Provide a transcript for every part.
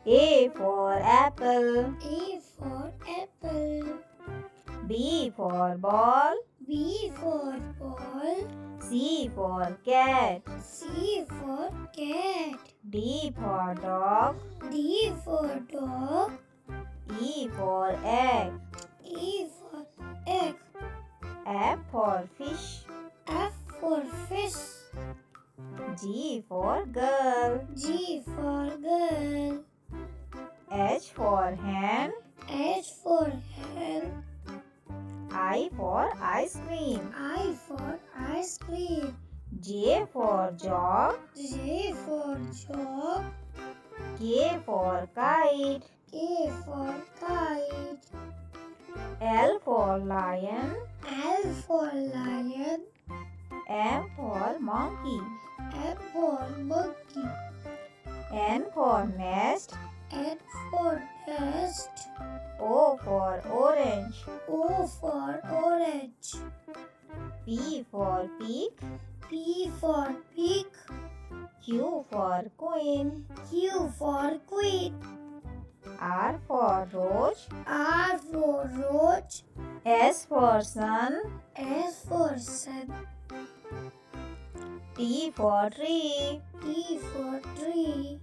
A for apple. A for apple. B for ball. B for ball. C for cat. C for cat. D for dog. D for dog. E for egg. E for egg. F for fish. F for fish. G for girl. G for girl. H for hen. H for hen. I for ice cream. I for ice cream. J for jog. J for jog. K for kite. K for kite. L for lion. L for lion. M for monkey. M for monkey. N for nest. N for nest. O for orange. O for orange. P for pig. P for pig. Q for queen. Q for queen. R for roach. R for roach. S for sun. S for sun. T for tree. T for tree.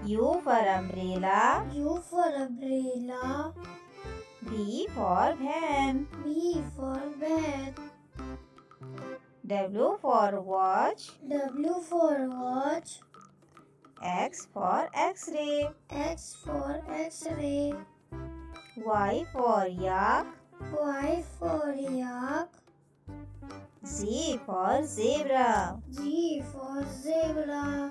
U for umbrella. U for umbrella. V for van. V for van. W for watch. W for watch. X for x-ray. X for x-ray. Y for yak. Y for yak. Z for zebra. G for zebra.